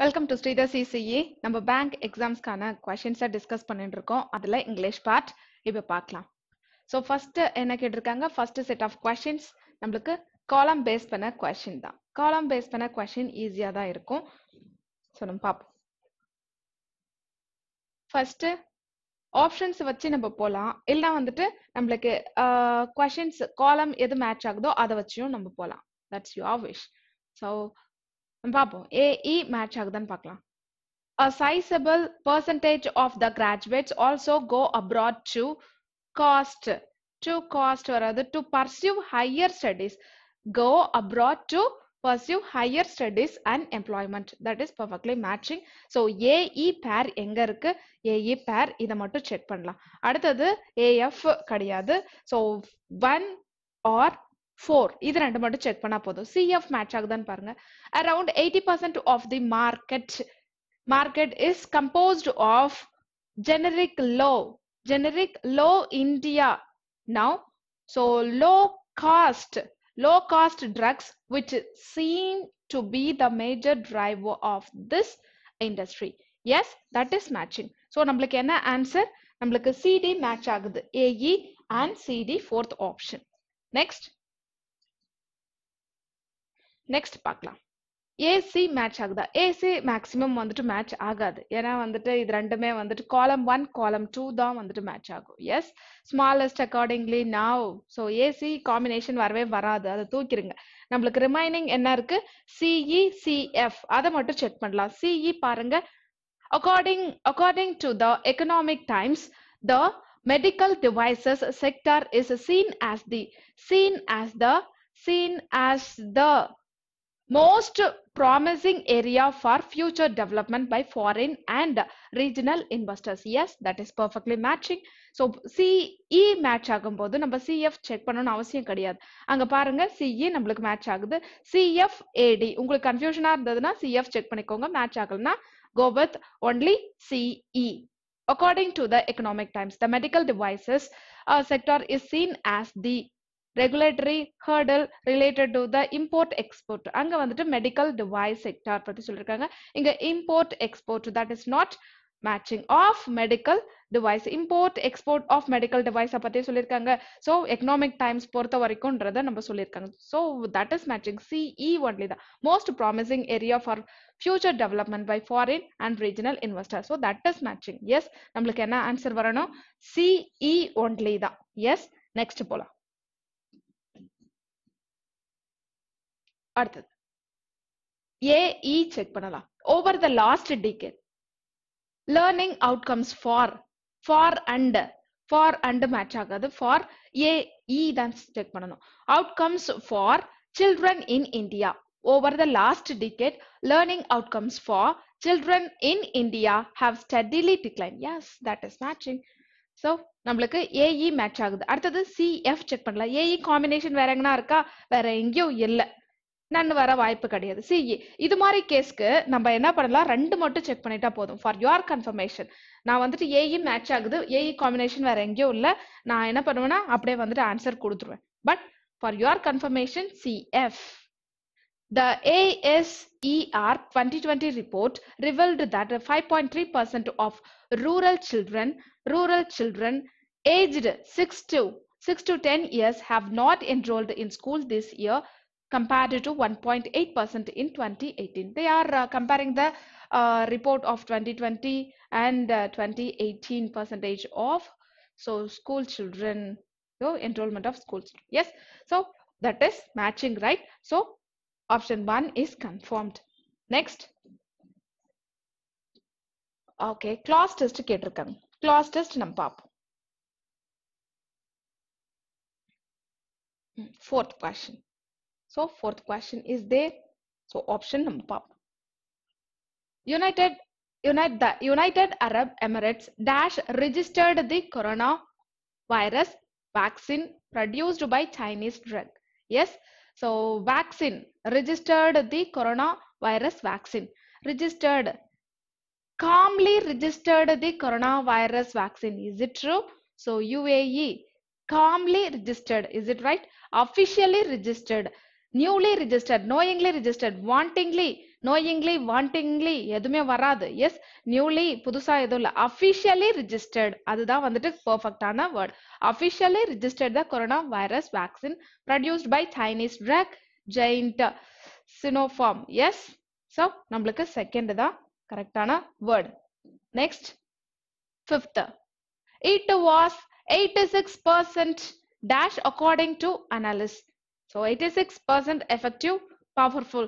Welcome to Sridhar CCE. நம்ம bank எக்ஸாம்ஸ்க்கான கொஷின்ஸை discuss பண்ணிட்டு இருக்கோம். அதில் இங்கிலீஷ் பார்ட் இப்போ பார்க்கலாம். ஸோ ஃபர்ஸ்ட் என்ன கேட்டிருக்காங்க, ஃபர்ஸ்ட் செட் ஆஃப் கொஷின்ஸ் நம்மளுக்கு காலம் பேஸ் பண்ண கொஷின் தான். காலம் பேஸ் பண்ண கொஷின் ஈஸியாக தான் இருக்கும். ஸோ நம்ம பார்ப்போம். ஃபர்ஸ்ட் ஆப்ஷன்ஸ் வச்சு நம்ம போகலாம், இல்லைனா வந்துட்டு நம்மளுக்கு கொஷின்ஸ் காலம் எது மேட்ச் ஆகுதோ அதை வச்சியும் நம்ம போகலாம். That's your wish. ஸோ பார்ப்போம், ஏஇ மேட்ச் ஆகுதான்னு பார்க்கலாம். A sizable percentage of the graduates also go abroad to pursue higher studies. Go abroad to pursue higher studies and employment. That is perfectly matching. So AE pair எங்க இருக்கு? AE pair இதை மட்டும் check பண்ணலாம். அடுத்தது AF கிடையாது. So 1 or 4 இது ரெண்டு மட்டும் செக் பண்ணா போதும். CF மேட்ச் ஆகுதான்னு பாருங்க. Around 80% of the market is composed of generic low India now. So low cost drugs which seem to be the major driver of this industry. Yes, that is matching. So நம்மளுக்கு என்ன answer? நம்மளுக்கு CD match ஆகுது. AE and CD fourth option. next பார்க்கலாம். AC match ஆகுதா? AC maximum வந்துட்டு match ஆகாது. ஏன்னா வந்துட்டு இது ரெண்டுமே வந்துட்டு காலம் 1 காலம் 2 தான் வந்துட்டு மேட்ச் ஆகும். Yes, smallest accordingly now. So A C combination வரவே வராது, அதை தூக்கிடுங்க. நம்மளுக்கு ரிமைனிங் என்ன இருக்கு? சிஇ சிஎஃப் அதை மட்டும் செக் பண்ணலாம். சிஇ பாருங்க, according to the economic times, the medical devices sector is seen as the most promising area for future development by foreign and regional investors. Yes, that is perfectly matching. So CE match ஆகும்போது நம்ம CF check பண்ணணும்னு அவசியம் கிடையாது. அங்க பாருங்க, CE நம்மளுக்கு match ஆகுது. CF AD உங்களுக்கு கன்ஃபியூஷனா இருந்ததுன்னா CF செக் பண்ணிக்கோங்க. மேட்ச் ஆகலனா go with only CE. According to the economic times, the medical devices sector is seen as the regulatory hurdle related to the import export. அங்க வந்துட்டு medical device sector பத்தி சொல்லிருக்காங்க. இங்க import export, that is not matching. of medical device, import export of medical device பத்தி சொல்லிருக்காங்க. so economic times பொறுத்த வரைக்கும்ன்றத நம்ம சொல்லிருக்காங்க. so that is matching. CE only the most promising area for future development by foreign and regional investors. so that is matching. yes, நம்மளுக்கு என்ன answer வரணும்? CE only தான். yes, next போலாம். அடுத்தது AE check பண்ணலாம். over the last decade, learning outcomes for and match ஆகாது. for AE தான் check பண்ணணும். outcomes for children in India over the last decade, learning outcomes for children in India have steadily declined. yes, that is matching. so நம்மளுக்கு AE match ஆகுது. அடுத்தது CF check பண்ணலாம். AE combination வேற எங்கனா இருக்கா? வேற எங்கேயும் இல்லை, நன்னு வர வாய்ப்பு கிடையாது. சிஇ இது மாதிரி கேஸ்க்கு நம்ம என்ன பண்ணலாம், ரெண்டு மட்டும் செக் பண்ணிட்டா போதும். ஃபார் யுவர் கன்ஃபர்மேஷன் நான் வந்துட்டு ஏஇ மேட்ச் ஆகுது, ஏஇ காம்பினேஷன் வேற எங்கேயும் இல்லை, நான் என்ன பண்ணுவேன்னா அப்படியே வந்துட்டு ஆன்சர் கொடுத்துருவேன். But for your confirmation CF. The ASER 2020 report revealed that 5.3% of rural children aged 6 to 10 years have not enrolled in school this year, compared to 1.8% in 2018. They are comparing the report of 2020 and 2018 percentage of school children, enrollment of school children. Yes, so that is matching, right? So option 1 is confirmed. Next, okay, class test கேட்டிருக்காங்க. class test நம்ம பார்ப்போம். fourth question. So fourth question is there. So option number United Arab Emirates dash registered the coronavirus vaccine produced by Chinese drug. Yes, so vaccine registered the coronavirus vaccine. Calmly registered the coronavirus vaccine. Is it true? So UAE calmly registered. Is it right? Officially registered, newly registered, knowingly registered, wantingly knowingly, wantingly எதுவுமே வராது. S newly புதுசா எதுவும் இல்லை. Officially registered அதுதான் வந்துட்டு பெர்ஃபெக்டான word. Officially registered the corona virus vaccine produced by Chinese drug giant Sinopharm. Yes so நம்மளுக்கு second தான் கரெக்டான word. Next fifth, it was 86% dash according to analyst. So 86% effective, powerful.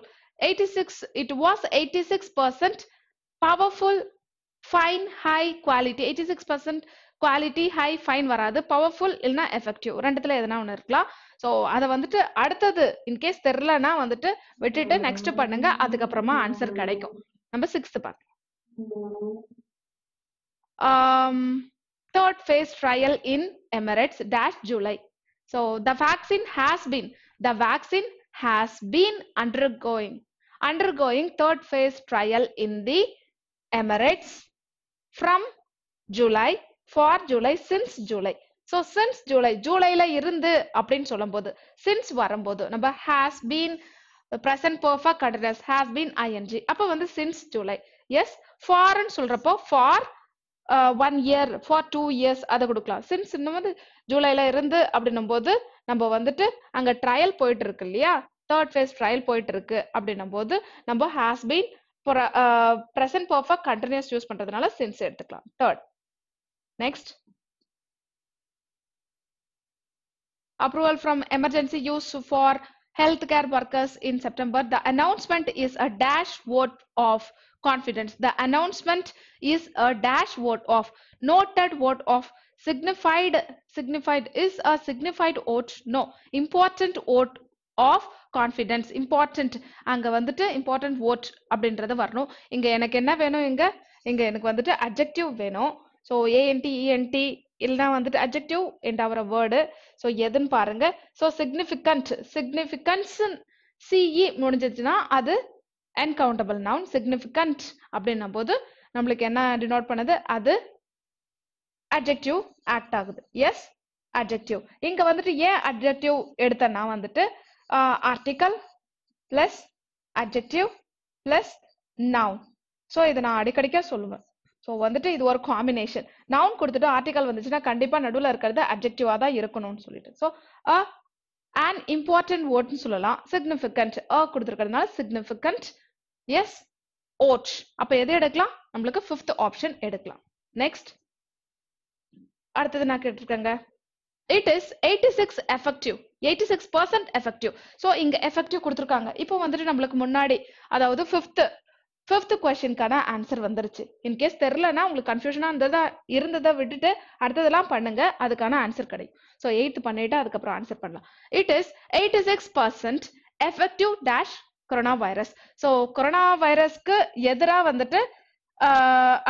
86, it was 86% powerful, fine, high quality. 86% quality, high, fine வராது. powerful இல்லனா effective ரெண்டுத்துல எதனா ஒன்று இருக்கலாம். So அதை வந்துட்டு அடுத்தது இன்கேஸ் தெரிலனா வந்துட்டு விட்டுட்டு நெக்ஸ்ட் பண்ணுங்க, அதுக்கப்புறமா ஆன்சர் கிடைக்கும். நம்ம சிக்ஸ்த் பார்க்கலாம். Third phase trial in Emirates dash July. So the vaccine has been undergoing third phase trial in the Emirates from July, for July, since July. So since July, ஜூலைல இருந்து அப்படின்னு சொல்லும்போது since வரும்போது நம்ம has been present perfect continuous has been ing அப்ப வந்து since July. yes for ன்னு சொல்றப்போ for 1 year, for 2 years அதை கொடுக்கலாம். சின்ஸ் இன்னும் வந்து ஜூலைல இருந்து அப்படின்னும் போது நம்ம வந்துட்டு அங்க ட்ரையல் போயிட்டு இருக்கு இல்லையா, தேர்ட் ஃபேஸ் ட்ரையல் போயிட்டு இருக்கு அப்படின்னும் போது நம்ம has been present perfect continuous use பண்றதுனால சின்ஸ் எடுத்துக்கலாம். Third. Next, approval from emergency use for healthcare workers in September. The announcement is a dash vote of confidence. The announcement is a dash vote of noted vote of signified is a signified vote, no, important vote of confidence. important அங்க வந்துட்டு important vote அப்படின்றது வரணும். இங்க எனக்கு என்ன வேணும், இங்க எனக்கு வந்துட்டு adjective வேணும். ஸோ ஏஎன்டி இஎன்டி இல்லைனா வந்துட்டு adjective என்ற வேர்டு. ஸோ எதுன்னு பாருங்க. ஸோ significance சிஇ முடிஞ்சிச்சுன்னா அது uncountable noun. significant அப்படின்னும் போது நம்மளுக்கு என்ன டினோட் பண்ணுது, அது adjective ஆக்ட் ஆகுது. Yes adjective. இங்க வந்துட்டு ஏன் adjective எடுத்தேன்னா வந்துட்டு article plus adjective plus noun. So இதை நான் அடிக்கடிக்க சொல்லுவேன். ஸோ வந்துட்டு இது ஒரு காம்பினேஷன். நவுன் கொடுத்துட்டு ஆர்டிகல் வந்துச்சுன்னா கண்டிப்பா நடுவில் இருக்கிறது அட்ஜெக்டிவா தான் இருக்கணும்னு சொல்லிட்டு ஸோ an important wordன்னு சொல்லலாம். significant கொடுத்துருக்கிறதுனால significant. எஸ் ஓட். அப்ப எது எடுக்கலாம், நம்மளுக்கு ஃபிஃப்த் ஆப்ஷன் எடுக்கலாம். நெக்ஸ்ட், அடுத்தது நான் கேட்டிருக்கேங்க, it is 86 effective, 86% effective. So இங்க effective கொடுத்துருக்காங்க. இப்போ வந்துட்டு நம்மளுக்கு முன்னாடி அதாவது ஃபிஃப்த் கொஸ்டின்கான ஆன்சர் வந்துருச்சு. இன்கேஸ் தெரியலன்னா உங்களுக்கு கன்ஃபியூஷனா இருந்ததை விட்டுட்டு அடுத்ததெல்லாம் பண்ணுங்க, அதுக்கான ஆன்சர் கிடைக்கும். ஸோ 8th பண்ணிட்டு அதுக்கப்புறம் ஆன்சர் பண்ணலாம். It is 86% effective dash corona virus. So corona வைரஸ்க்கு எதிராக வந்துட்டு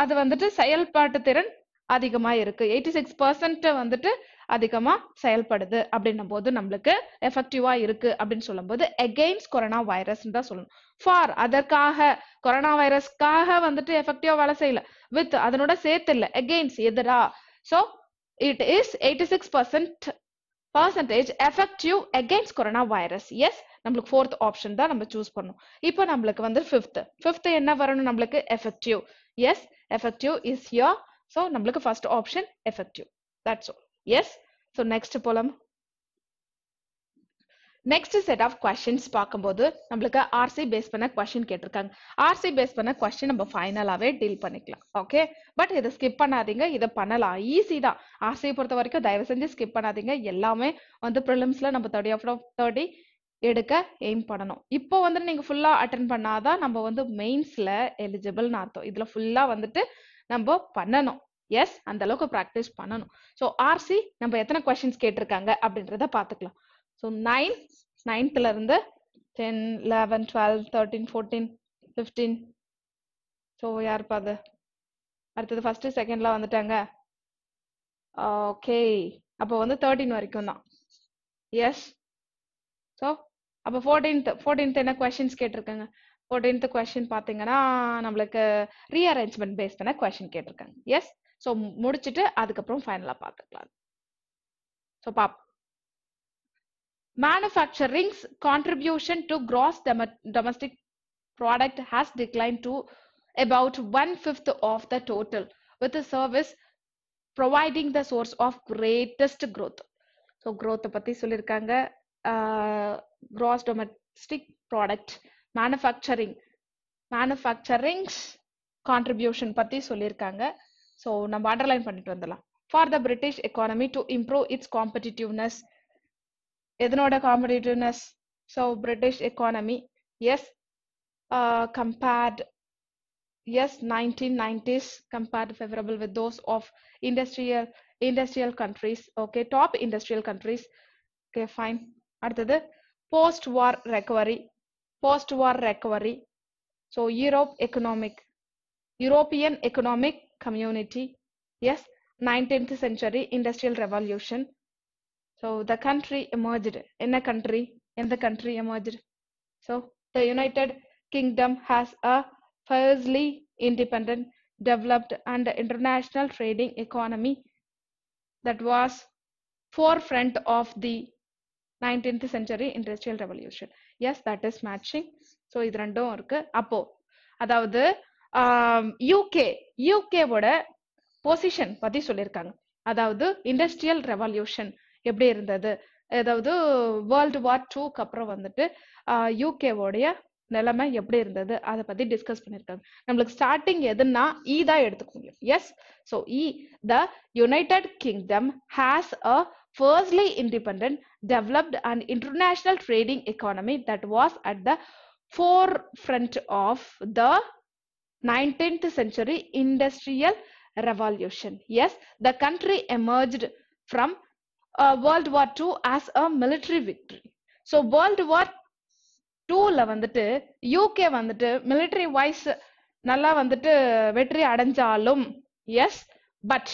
அது வந்துட்டு செயல்பாட்டு திறன் அதிகமா இருக்கு. 86% வந்துட்டு அதிகமா செயல்படுது அப்படின்னும் போது நம்மளுக்கு எஃபெக்டிவா இருக்கு அப்படின்னு சொல்லும் போது எகெயின்ஸ்ட் கொரோனா வைரஸ் தான் சொல்லணும். ஃபார் அதற்காக கொரோனா வைரஸ்க்காக வந்துட்டு எஃபெக்டிவா வேலை செய்யல, வித் அதனோட சேர்த்து இல்ல, எகெயின்ஸ்ட் எதிரா. So it is 86% effective against corona virus. Yes நம்மளுக்கு ஃபோர்த் ஆப்ஷன் தான் நம்ம சூஸ் பண்ணணும். இப்போ நம்மளுக்கு வந்து ஃபிஃப்த் என்ன வரணும், நம்மளுக்கு effective. Yes effective is here. So நம்மளுக்கு first option effective. That's all. Yes. So next போலாம். நெக்ஸ்ட் செட் ஆஃப் கொஸ்டின்ஸ் பார்க்கும்போது நம்மளுக்கு ஆர்சி பேஸ் பண்ண கொஸ்டின் கேட்டிருக்காங்க. ஆர்சி பேஸ் பண்ண கொஸ்டின் நம்ம ஃபைனலாவே டீல் பண்ணிக்கலாம். ஓகே, பட் இதை ஸ்கிப் பண்ணாதீங்க, இதை பண்ணலாம், ஈஸி தான். ஆர்சியை பொறுத்த வரைக்கும் தயவு செஞ்சு ஸ்கிப் பண்ணாதீங்க. எல்லாமே வந்து ப்ரிலிம்ஸ்ல நம்ம 30 out of 30 எடுக்க எய்ம் பண்ணணும். இப்போ வந்து நீங்க ஃபுல்லா அட்டென்ட் பண்ணாதான் நம்ம வந்து மெயின்ஸ்ல எலிஜிபிள்னு அர்த்தம். இதுல ஃபுல்லா வந்துட்டு நம்ம பண்ணணும். எஸ், அந்த அளவுக்கு ப்ராக்டிஸ் பண்ணணும். ஸோ ஆர்சி நம்ம எத்தனை கொஸ்டின்ஸ் கேட்டிருக்காங்க அப்படின்றத பார்த்துக்கலாம். ஸோ 9th இருந்து 10, 11, 12, 13, 14, 15. ஸோ யாருப்பா அது? அடுத்தது ஃபர்ஸ்ட் செகண்ட்ல வந்துட்டாங்க. ஓகே, அப்போ வந்து 13 வரைக்கும் தான். எஸ். ஸோ அப்போ 14th என்ன கொஸ்டின்ஸ் கேட்டிருக்காங்க? 14th கொஸ்டின் பார்த்தீங்கன்னா நம்மளுக்கு ரீஅரேஞ்ச்மெண்ட் பேஸ் பண்ண கொஸ்டின் கேட்டிருக்காங்க. எஸ். ஸோ முடிச்சுட்டு அதுக்கப்புறம் ஃபைனலா பார்த்துக்கலாம். So manufacturings contribution to gross domestic product has declined to about 1/5 of the total, with the service providing the source of greatest growth. So growth பத்தி சொல்லிருக்காங்க. Gross domestic product, manufacturing's contribution பத்தி சொல்லிருக்காங்க. So நம்ம underline பண்ணிட்டு வந்துடலாம். For the British economy to improve its competitiveness, எதனோட competitiveness? So British economy, yes, compared, yes, 1990s compared favorable with those of industrial countries. Okay, top industrial countries. Okay, fine. அடுத்தது post-war recovery. So European economic community, yes, 19th century industrial revolution. So the country emerged. In a country, emerged. So the United Kingdom has a fiercely independent, developed and international trading economy that was forefront of the 19th century industrial revolution. Yes, that is matching. So இது ரெண்டும் இருக்கு. அப்போ அதாவது UK ஓட position பத்தி சொல்லியிருக்காங்க. அதாவது industrial revolution எப்படி இருந்தது, அதாவது வேர்ல்டு வார் 2க்கு அப்புறம் வந்துட்டு யூகேவோடைய நிலைமை எப்படி இருந்தது அதை பத்தி டிஸ்கஸ் பண்ணிருக்காங்க. நம்மளுக்கு ஸ்டார்டிங் எதுன்னா தான் எடுத்துக்க முடியும். Yes, so the United Kingdom has a firstly independent, developed and international trading economy that was at the forefront of the 19th century industrial revolution. Yes, the country emerged from World War II as a military victory. So World War 2ல வந்துட்டு UK வந்துட்டு military wise நல்லா வந்துட்டு வெற்றி அடைஞ்சாலும், yes, but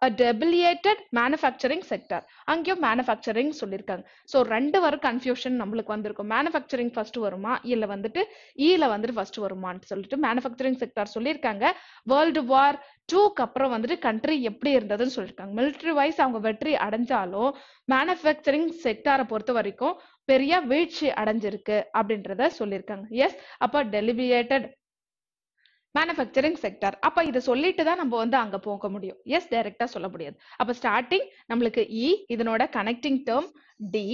a debilitated manufacturing sector. அங்கேயும் manufacturing சொல்லிருக்காங்க. So ரெண்டு வரும் கன்ஃபியூஷன் நம்மளுக்கு வந்திருக்கும். மேனுஃபேக்சரிங் ஃபர்ஸ்ட் வருமா இல்ல வந்துட்டு ஈல வந்துட்டு ஃபர்ஸ்ட் வருமான்னு சொல்லிட்டு மேனுஃபேக்சரிங் செக்டார் சொல்லியிருக்காங்க. வேர்ல்டு வார் 2க்கு அப்புறம் வந்துட்டு கண்ட்ரி எப்படி இருந்ததுன்னு சொல்லியிருக்காங்க. மிலிட்டரி வைஸ் அவங்க வெற்றி அடைஞ்சாலும் மேனுஃபேக்சரிங் செக்டாரை பொறுத்த வரைக்கும் பெரிய வீழ்ச்சி அடைஞ்சிருக்கு அப்படின்றத சொல்லியிருக்காங்க. எஸ், அப்ப டெலிபியேட்டட் மேனுஃபேக்சரிங் செக்டர். அப்ப இதை சொல்லிட்டு தான் நம்ம வந்து அங்க போக முடியும். எஸ், டைரக்டா சொல்ல முடியாது. அப்ப ஸ்டார்டிங் நம்மளுக்கு இதனோட கனெக்டிங் டேர்ம் டி,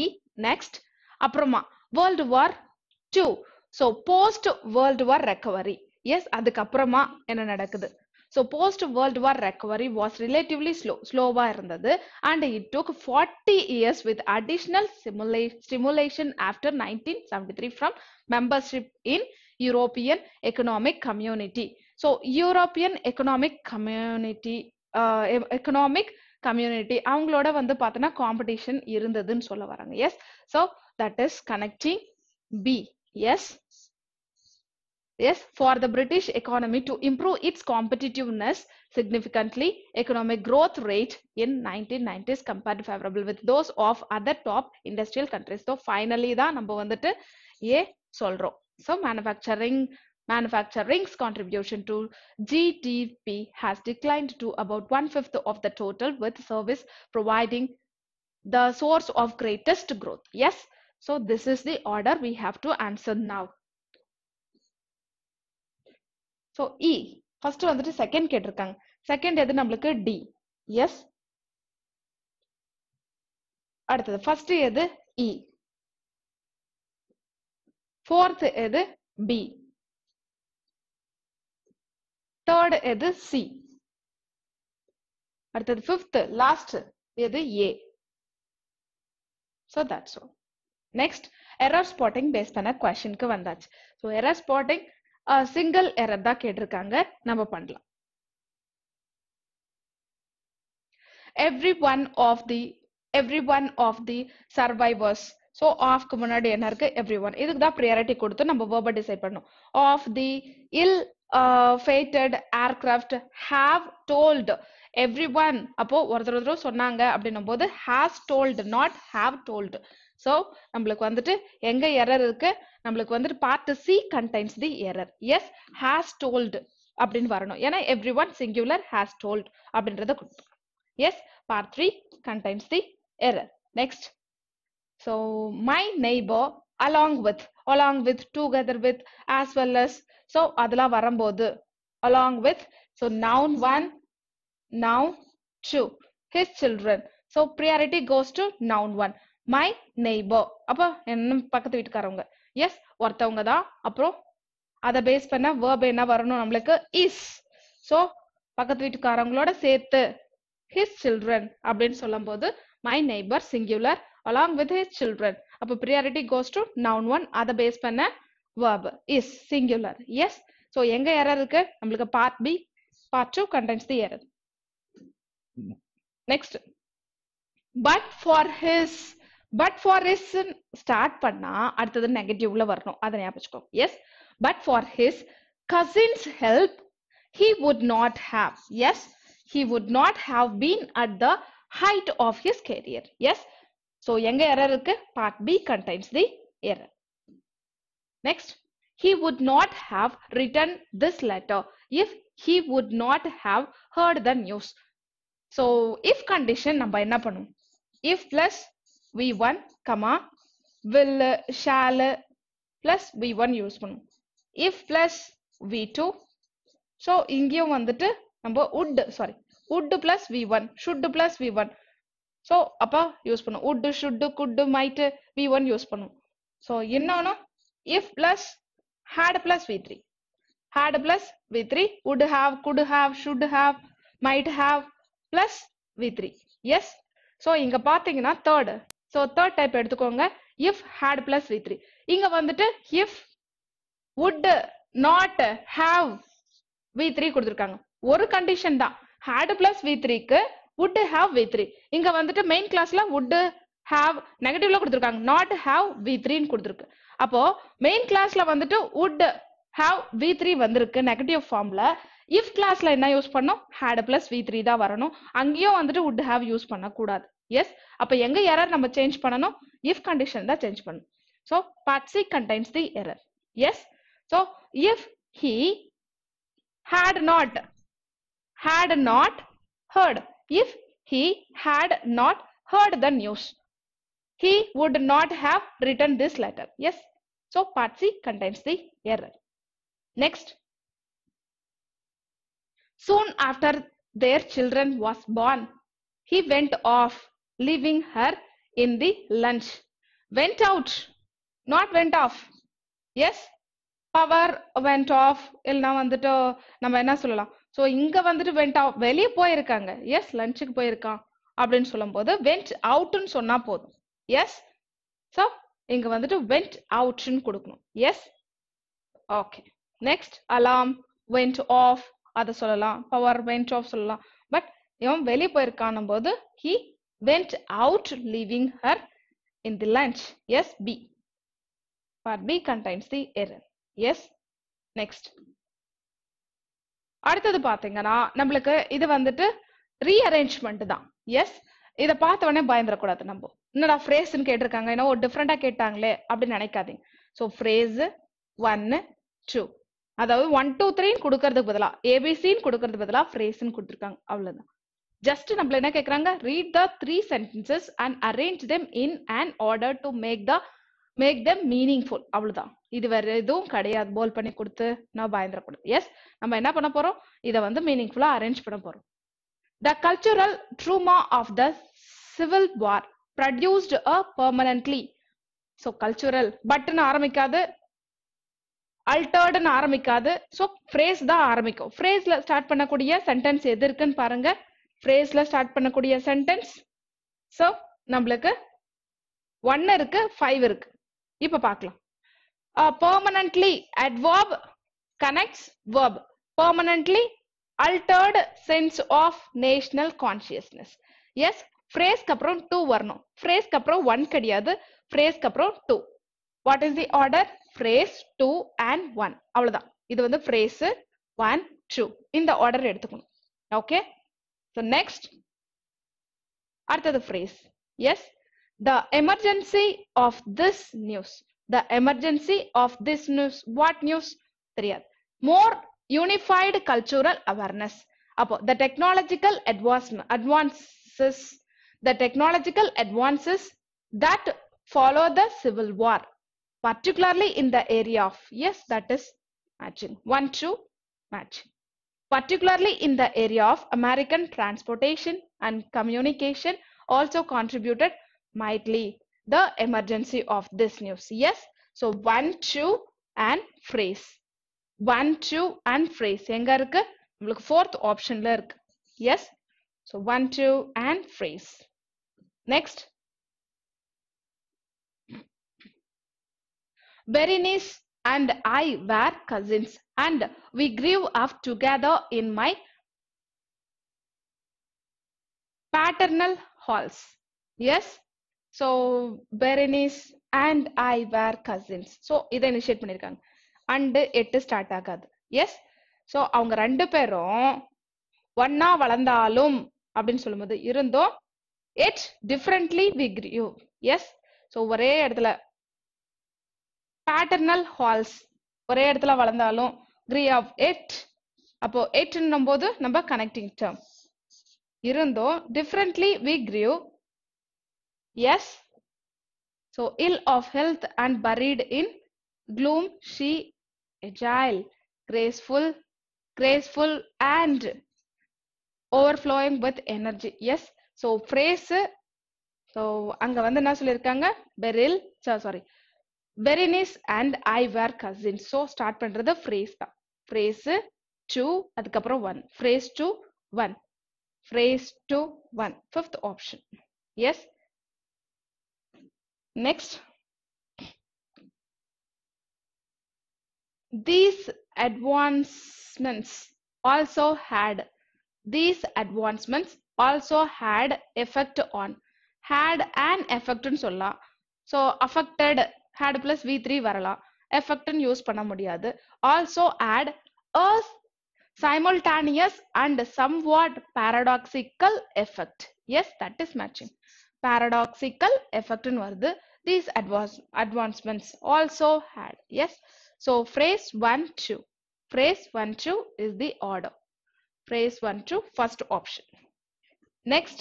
நெக்ஸ்ட் அப்புறமா World War 2. So post World War recovery. Yes, அதுக்கப்புறமா என்ன நடக்குது? So post World War recovery was relatively ஸ்லோவா இருந்தது and it took 40 years with additional stimulation after 1973 from membership in European Economic Community. So European Economic Community அவங்களோட வந்து பார்த்தோன்னா competition இருந்ததுன்னு சொல்ல வராங்க. Yes, so that is connecting B. Yes, for the British economy to improve its competitiveness significantly, economic growth rate in 1990s compared favorable with those of other top industrial countries. So finally தான் நம்ம வந்துட்டு சொல்றோம். So manufacturing's contribution to GDP has declined to about 1/5 of the total, with service providing the source of greatest growth. Yes, so this is the order we have to answer now. So first வந்துட்டு second கேட்டிருக்காங்க. Second எது நம்மளுக்கு D. S, அடுத்தது first எது இ, fourth எது B, third எது C, அடுத்தது fifth last எது ஏ. So that's all. Next, error spotting based பண்ண questionக்கு வந்தாச்சு. So error spotting single error தான் கேட்டிருக்காங்க, நம்ம பண்ணலாம். every one of the survivors. so ஆஃப்க்கு முன்னாடி என்ன இருக்கு? everyone. இதுக்கு தான் ப்ரியாரிட்டி கொடுத்து நம்ம verb டிசைட் பண்ணோம். of the ill fated aircraft have told everyone. அப்போ ஒருத்தர் சொன்னாங்க அப்படின்னும் போது has told, not have told. so நம்மளுக்கு வந்துட்டு எங்க எரர் இருக்கு? நம்மளுக்கு வந்துட்டு part C contains the error. yes, has told அப்படின்னு வரணும். ஏன்னா everyone singular, has told அப்படின்றத கொடுத்துருக்கோம். yes, part 3 contains the error. next, So my neighbor along with together with as well as so அதெல்லாம் வரும்போது along with so noun 1 noun 2 his children so priority goes to noun 1 my neighbor அப்ப என்ன பக்கத்து வீட்டுக்காரவங்க S ஒருத்தவங்க தான் அப்புறம் அதை பேஸ் பண்ண verb என்ன வரணும் நம்மளுக்கு is so பக்கத்து வீட்டுக்காரங்களோட சேர்த்து his children அப்படின்னு சொல்லும்போது my neighbor singular along with his children அப்ப priority goes to noun 1 அதை பேஸ் பண்ண verb is singular yes so எங்க error இருக்கு நம்மளுக்கு part b part 2 contains the error next but for his start பண்ணா அடுத்தது நெகட்டிவ்ல வரணும் அதை ஞாபகம் வச்சுக்கோ yes but for his cousin's help he would not have yes he would not have been at the height of his career yes so எங்க error இருக்கு part b contains the error next he would not have written this letter if he would not have heard the news so if condition நம்ம என்ன பண்ணும் if plus v1 comma will shall plus v1 use பண்ணும் if plus v2 so இங்கேயும் வந்துட்டு நம்ம would plus v1 should plus v1 so அப்ப use பண்ணும் would should could might v1 use பண்ணும் so இன்னொன்னு if plus had plus v3 would have could have should have might have plus v3 yes so இங்க பாத்தீங்கன்னா third type எடுத்துக்கோங்க if had plus v3 இங்க வந்துட்டு if would not have v3 கொடுத்திருக்காங்க ஒரு condition தான் had plus v3 க்கு would have v3 இங்க வந்துட்டு மெயின் கிளாஸ்ல would have நெகட்டிவ்ல கொடுத்திருக்காங்க not have v3 ன்னு கொடுத்திருக்கு அப்போ மெயின் கிளாஸ்ல வந்துட்டு would have v3 வந்திருக்கு நெகட்டிவ் ஃபார்ம்ல if கிளாஸ்ல என்ன யூஸ் பண்ணோம் had plus v3 தான் வரணும் அங்கேயும் வந்துட்டு would have யூஸ் பண்ண கூடாது yes அப்ப எங்க எரர் நம்ம சேஞ்ச் பண்ணனும் if கண்டிஷன் தான் சேஞ்ச் பண்ணனும் so part c contains the error yes so if he had not heard if he had not heard the news he would not have written this letter yes so part c contains the error next soon after their children was born he went off leaving her in the lunch went out not went off yes power went off இல்லனா வந்துட்டு நம்ம என்ன சொல்லலாம் so இங்க வந்துட்டு went off வெளிய போயிருக்காங்க yes லஞ்சுக்கு போயிருக்கான் அப்படினு சொல்லும்போது went out ன்னு சொன்னா போதும் yes so இங்க வந்துட்டு went out ன்னு கொடுக்கணும் yes okay next alarm went off அத சொல்லலாம் power went off சொல்லலாம் பட் இவன் வெளிய போயிருக்கானும் போது he went out leaving her in the lunch yes b part b contains the error yes next அடுத்தது பாத்தீங்கன்னா நம்மளுக்கு இது வந்துட்டு ரீஅரேஞ்ச்மெண்ட் தான் yes இத பார்த்த உடனே பயந்துற கூடாது நம்ம என்னடா phrase ன்னு கேட்டிருக்காங்க என்ன ஒரு டிஃபரண்டா கேட்டாங்களே அப்படி நினைக்காதீங்க சோ phrase 1 2 அதாவது 1 2 3 ன்னு கொடுக்கிறதுக்கு பதிலா abc ன்னு கொடுக்கிறதுக்கு பதிலா phrase ன்னு கொடுத்திருக்காங்க அவ்வளவுதான் just நம்மள என்ன கேக்குறாங்க read the three sentences and arrange them in an order to make them meaningful அவ்வளவுதான் இது வேற எதுவும் கிடையாது போல் பண்ணி கொடுத்து நான் பயந்துற கூடாது எஸ் நம்ம என்ன பண்ண போறோம் இத வந்து மீனிங்ஃபுல்லா அரேஞ்ச் பண்ண போறோம் the cultural trauma of the civil war produced a permanently so cultural பட்னு ஆரம்பிக்காது altered ன்னு ஆரம்பிக்காது so phrase தான் ஆரம்பிக்கும் phraseல ஸ்டார்ட் பண்ணக்கூடிய சென்டென்ஸ் எது இருக்குன்னு பாருங்க phraseல ஸ்டார்ட் பண்ணக்கூடிய சென்டென்ஸ் so நம்மளுக்கு 1 இருக்கு 5 இருக்கு இப்ப பார்க்கலாம் permanently adverb connects verb permanently altered sense of national consciousness yes phrase க்கு அப்புறம் 2 வரணும் phrase க்கு அப்புறம் 1 கிடையாது phrase க்கு அப்புறம் 2 what is the order phrase 2 and 1 அவ்வளவுதான் இது வந்து phrase 1 2 இந்த ஆர்டர் எடுத்துக்கணும் okay so next அடுத்தது phrase yes the emergency of this news the emergency of this news what news தெரியாது more unified cultural awareness அப்போ the technological advances that follow the civil war, particularly in the area of, yes, that is matching. 1 2 match. Particularly in the area of American transportation and communication also contributed mightily the emergency of this news. Yes, so 1 2 and phrase. 1 2 and phrase எங்க இருக்கு உங்களுக்கு fourth optionல இருக்கு. Yes, so 1 2 and phrase. Next, Berenice and I were cousins and we grew up together in my paternal halls. Yes, so Berenice and I were cousins. So இதை initiate பண்ணிருக்காங்க. And 8 start ஆகாது. Yes, so அவங்க ரெண்டு பேரும் ஒன்னா வளர்ந்தாலும் அப்படின்னு சொல்லும்போது இருந்தோம் it differently we grew. Yes, so ஒரே இடத்துல paternal halls ஒரே இடத்துல வளர்ந்தாலும் grew of it. அப்போ 8 போது நம்ம connecting term இருந்தோம் differently we grew. Yes, so ill of health and buried in gloom she agile, graceful and overflowing with energy. Yes, so phrase, so அங்க வந்து என்ன சொல்லிருக்காங்க Berenice and I were cousins. So start பண்றது phrase தான். phrase 2 அதுக்கப்புறம் 1. phrase 2 1. phrase 2 1. Fifth option. Yes, next, these advancements also had effect on, had an effect ன்னு சொல்லலாம். so affected had plus v3 வரலாம், effect ன்னு யூஸ் பண்ண முடியாது. also add a simultaneous and somewhat paradoxical effect. Yes, that is matching. paradoxical effect ன்னு வருது. these advancements also had. Yes, so phrase 1 2. phrase 1 2 is the order. phrase 1 2 first option. next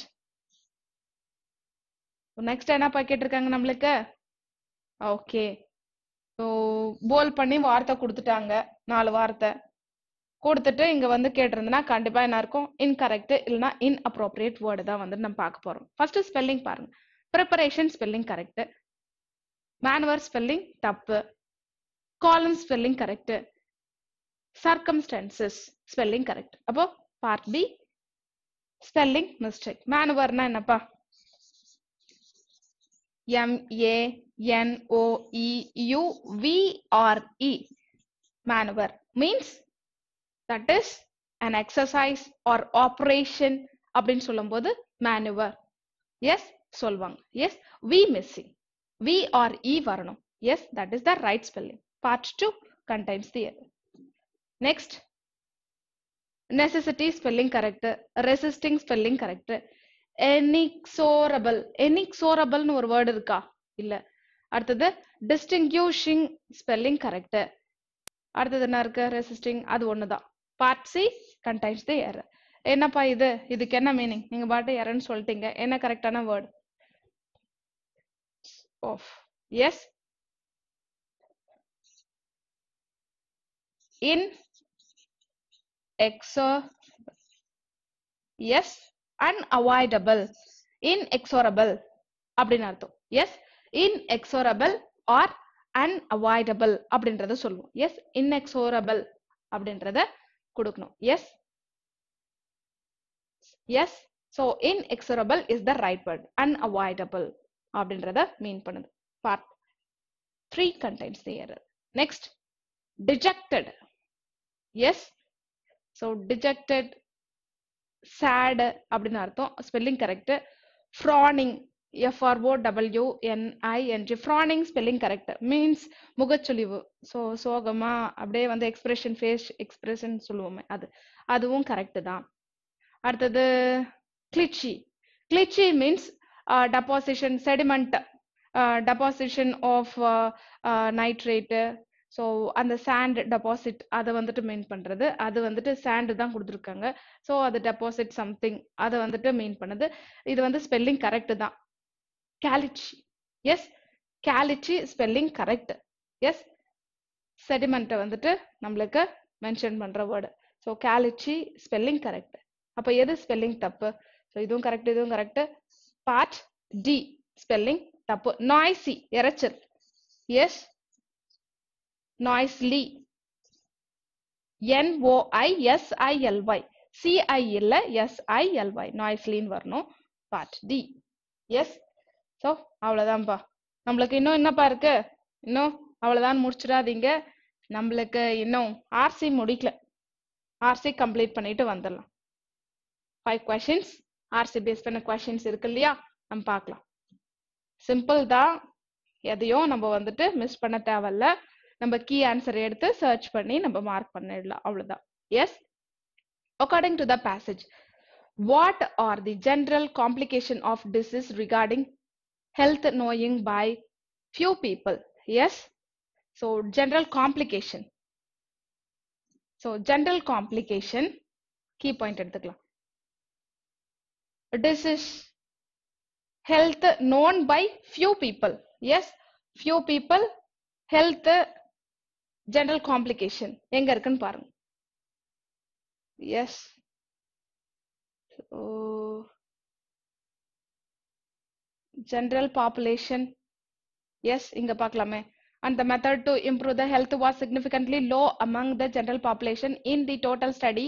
என்ன கேட்டிருக்காங்க நம்மளுக்கு? Okay, so போல் பண்ணி வார்த்தை கொடுத்துட்டாங்க, 4 வார்த்தை கொடுத்துட்டு இங்க வந்து கேட்டிருந்தனா கண்டிப்பா என்ன இருக்கும்? இன்கரெக்ட் இல்லைன்னா இன்அப்ரோப்ரியேட் வேர்டு தான் வந்து நம்ம பார்க்க போறோம். ஃபர்ஸ்ட் ஸ்பெல்லிங் பாருங்க. Preparation spelling correct, manure spelling தப்பு, காலம் spelling correct, circumstances spelling correct. அப்போ பார்ட் பி ஸ்பெல்லிங் மிஸ்டேக். மேனுவர்னா என்னப்பா? MANOEUVRE. maneuver means that is an exercise or operation அப்படின்னு சொல்லும்போது maneuver. yes சொல்வாங்க. yes, V missing, V or E வரணும். yes, that is the right spelling. part 2 contains the error. next, necessity spelling correct, resisting spelling correct, inexorable னு ஒரு word இருக்கா? இல்ல. அடுத்தது distinguishing spelling correct. அடுத்தது என்ன இருக்கு? resisting, அது ஒண்ணுதான். part C contains the error. என்னப்பா இது? இதுக்கு என்ன மீனிங்? நீங்க பாட்டு எரர்னு சொல்லிட்டீங்க. என்ன கரெக்டான word? Off. Yes, in yes, unavoidable, inexorable அப்படின்னு அர்த்தம். எஸ், inexorable or unavoidable அப்படின்றத சொல்லுவோம். எஸ், inexorable அப்படின்றத கொடுக்கணும். Yes, yes, so inexorable is the right word. unavoidable அப்படின்றத மீன் பண்ணுது. part 3 contains the error. next, dejected. yes, so dejected sad அப்படின்னு அர்த்தம். Spelling correct. frowning, FROWNING, frowning spelling correct, means முகச்சொலிவு. So சோகமா அப்படியே வந்து எக்ஸ்பிரஷன், ஃபேஸ் எக்ஸ்பிரஷன் சொல்லுவோமே, அதுவும் கரெக்ட் தான். அடுத்தது caliche. Caliche means deposition, sediment, deposition of nitrate. So அந்த சாண்ட் டெபாசிட் அதை வந்துட்டு மீன் பண்றது. அது வந்துட்டு சாண்ட் தான் கொடுத்துருக்காங்க. ஸோ அது டெபாசிட் சம்திங், அதை வந்துட்டு மீன் பண்ணுது. இது வந்து ஸ்பெல்லிங் கரெக்ட் தான். Caliche. Yes, quality spelling correct. Yes, sediment வந்துட்டு நம்மளுக்கு மென்ஷன் பண்ற word. So quality spelling correct. அப்போ எது ஸ்பெல்லிங் தப்பு? ஸோ இதுவும் கரெக்ட், இதுவும் கரெக்ட். பார்ட் டி ஸ்பெல்லிங் தப்பு. நாய்ஸி இரைச்சல். எஸ், நாய்ஸ்லி, NOISILY, CI இல்ல SILY, நாய்ஸ்லின்னு வரணும். Part D. எஸ். ஸோ அவ்வளோதான்ப்பா. நம்மளுக்கு இன்னும் என்னப்பா இருக்கு? இன்னும் அவ்வளோதான், முடிச்சிடாதீங்க. நம்மளுக்கு இன்னும் ஆர்சி முடிக்கல. ஆர்சி கம்ப்ளீட் பண்ணிட்டு வந்துடலாம். 5 questions ஆர்சி பேஸ் பண்ண questions இருக்கு இல்லையா, நம்ம பார்க்கலாம். சிம்பிள் தான், எதையும் நம்ம வந்துட்டு மிஸ் பண்ண தேவையில்ல. நம்ம கீ ஆன்சர் எடுத்து சர்ச் பண்ணி நம்ம மார்க் பண்ணிடலாம், அவ்வளவுதான். S. According to the passage, what are the general complication of disease regarding health knowing by few people? Yes. So general complication. So general complication, key point எடுத்துக்கலாம். Disease, health known by few people. Yes, few people, health, general complication எங்க இருக்குன்னு பாருங்க. Yes. So general population. Yes, இங்க பார்க்கலாமே. And the method to improve the health was significantly low among the general population. In the total study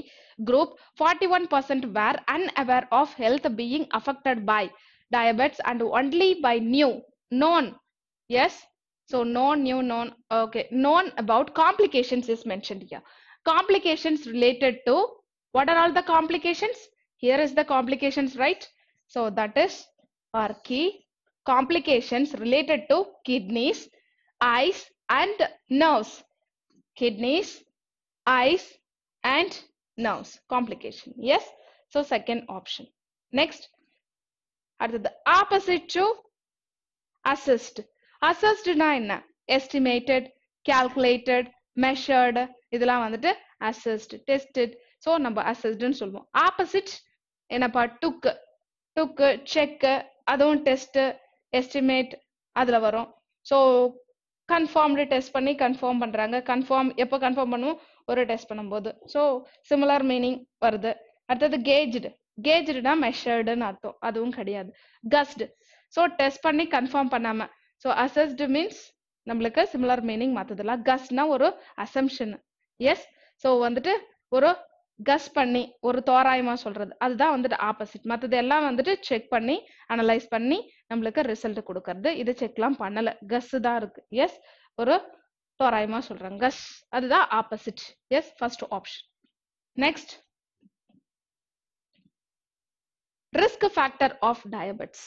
group, 41% were unaware of health being affected by diabetes and only by known. Yes. So known, new, known. Okay. Known about complications is mentioned here. Complications related to, what are all the complications? Here is the complications, right? So that is our key. Complications related to kidneys, eyes and nerves. Kidneys, eyes and nerves. Complication. Yes. So second option. Next. The opposite to assessed. Assessed na enna? Estimated, calculated, measured. இதெல்லாம் வந்துட்டு assessed, tested. So நம்ம assessed ன்னு சொல்லுவோம். Opposite என்னப்பா? took, check, அதுவும் test, estimate அதுல வரும். So confirmed test பண்ணி கன்ஃபார்ம் பண்றாங்க. கன்ஃபார்ம் எப்போ கன்ஃபார்ம் பண்ணுவோம்? ஒரு டெஸ்ட் பண்ணும்போது. ஸோ சிமிலர் மீனிங் வருது. அடுத்தது கேஜ்டு. கேஜ்டுனா மெஷர்டுன்னு அர்த்தம், அதுவும் கிடையாது. கஸ்டு, ஸோ டெஸ்ட் பண்ணி கன்ஃபார்ம் பண்ணாம. ஸோ அசஸ்டு மீன்ஸ் நம்மளுக்கு சிமிலர் மீனிங் மற்றதெல்லாம். கஸ்ட்னா ஒரு அசம்ஷன். எஸ். ஸோ வந்துட்டு ஒரு கஸ் பண்ணி ஒரு தோராயமா சொல்றது, அதுதான் வந்துட்டு ஆப்போசிட். மற்றது எல்லாம் வந்துட்டு செக் பண்ணி அனலைஸ் பண்ணி நம்மளுக்கு ரிசல்ட் கொடுக்கறது. இது செக்லாம் பண்ணல, கஸ் தான் இருக்கு. எஸ், ஒரு தோராயமா சொல்றாங்க, கஸ், அதுதான் opposite. Yes, first option. Next, risk factor of diabetes.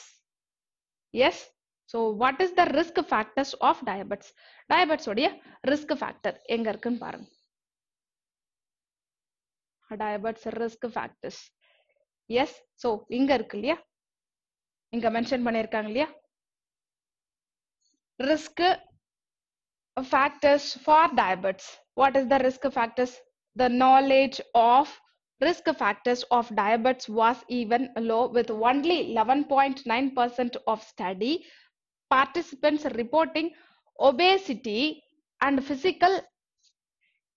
Yes. So what is the risk factors of diabetes? Diabetes உடைய risk factor எங்க இருக்குன்னு பாருங்க. Diabetes risk factors. Yes. So இங்க இருக்கு இல்லையா, இங்க மென்ஷன் பண்ணிருக்காங்க இல்லையா, risk factors for diabetes. What is the risk factors? The knowledge of risk factors of diabetes was even low, with only 11.9% of study participants reporting obesity and physical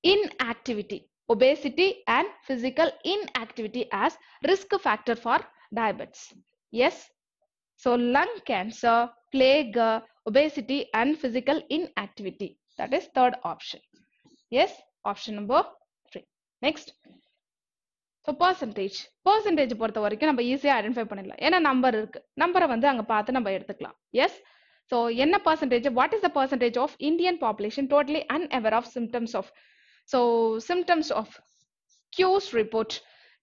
inactivity. Obesity and physical inactivity as risk factor for diabetes. Yes. So lung cancer, plague, obesity and physical inactivity. That is third option. Yes, option number 3. Next. So percentage பொறுத்த வரைக்கும் நம்ம ஈஸியா identify பண்ணிடலாம். ஏன்னா number இருக்கு, நம்பரை வந்து அங்க பார்த்து நம்ம எடுத்துக்கலாம். எஸ். ஸோ என்ன percentage? What is the percentage of Indian population totally unaware of symptoms of, so symptoms of QS report,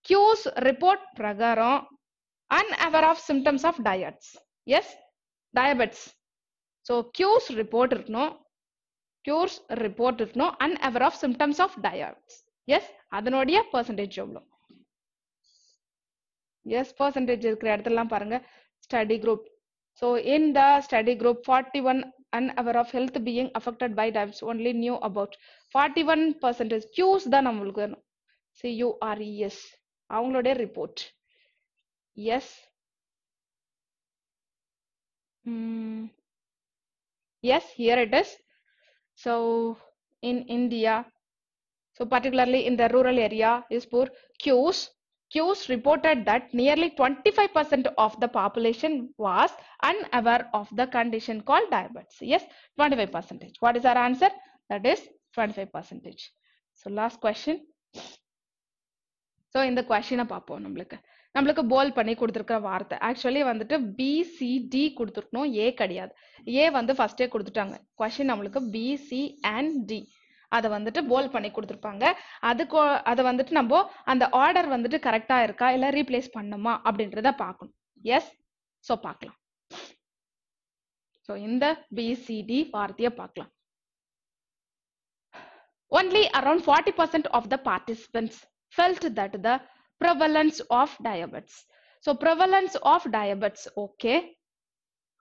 QS report பிரகாரம் unaware of symptoms of yes, diabetes. So QS report இருக்கணும், unaware of symptoms of diabetes. Yes, அதனுடைய percentage எவ்வளோ? Yes, percentage இருக்கிற இடத்துலாம் பாருங்க. Study group. So in the study group, 41 unaware of health being affected by diabetes, only knew about 41%. Q's தான் நம்மளுக்கு வேணும். CURES அவங்களுடைய report. Yes. Yes, here it is. So in India, so particularly in the rural area is poor. Qs reported that nearly 25% of the population was unaware of the condition called diabetes. Yes, 25%. What is our answer? That is 25%. So last question. So இந்த கொஷினை பார்ப்போம். நம்மளுக்கு போல் பண்ணி கொடுத்துருக்கிற வார்த்தை actually வந்துட்டு PCT கொடுத்துருக்கணும், ஏ கிடையாது. ஏ வந்து ஃபர்ஸ்டே கொடுத்துட்டாங்க. கொஷின் நம்மளுக்கு பிசி அண்ட் டி அதை வந்துட்டு போல் பண்ணி கொடுத்துருப்பாங்க. அதை வந்துட்டு நம்ம அந்த ஆர்டர் வந்துட்டு கரெக்டா இருக்கா இல்லை ரீப்ளேஸ் பண்ணுமா அப்படின்றத பார்க்கணும். எஸ், ஸோ பார்க்கலாம். ஸோ இந்த பிசிடி வார்த்தையை பார்க்கலாம். Only around 40% of the participants felt that the prevalence of diabetes. So prevalence of diabetes, okay.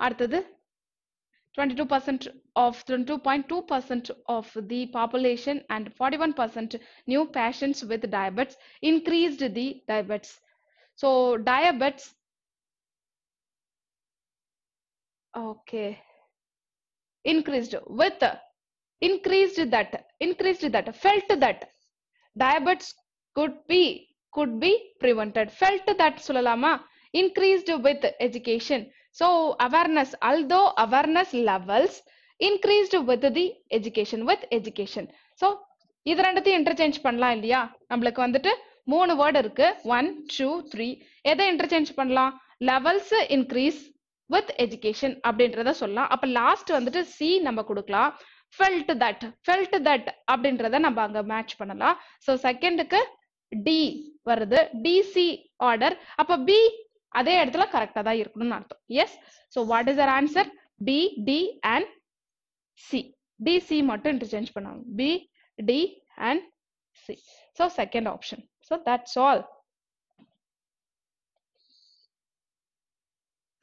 அடுத்தது 22.2% of the population and 41% new patients with diabetes increased the diabetes. So diabetes, okay, increased that felt that diabetes could be prevented. Felt that சொல்லலாமா? Increased with education. So awareness, although awareness levels increased with the education. So இது ரெண்டுத்தையும் interchange பண்ணலாம் இல்லையா? நம்மளுக்கு வந்துட்டு 3 word இருக்கு, 1 2 3. எதை interchange பண்ணலாம்? லெவல்ஸ் இன்க்ரீஸ் வித் எஜுகேஷன் அப்படின்றத சொல்லலாம். அப்ப லாஸ்ட் வந்துட்டு சி நம்ம கொடுக்கலாம். felt that அப்படின்றத நம்ம அங்க மேட்ச் பண்ணலாம். சோ செகண்டுக்கு டி வருது, டிசி ஆர்டர். அப்ப பி அதே இடத்துல கரெக்டா தான் இருக்கணும்னு அர்த்தம். Yes, so what is our answer? B, D and C. D C மட்டும் இன்டர்சேஞ்ச் பண்ணுவாங்க, B, D and C. So second option. So that's all.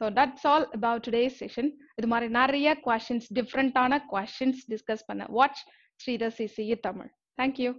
So that's all about today's session. இது மாதிரி நிறைய questions, different ஆன questions discuss பண்ண watch Sridhar CCE Tamil. Thank you.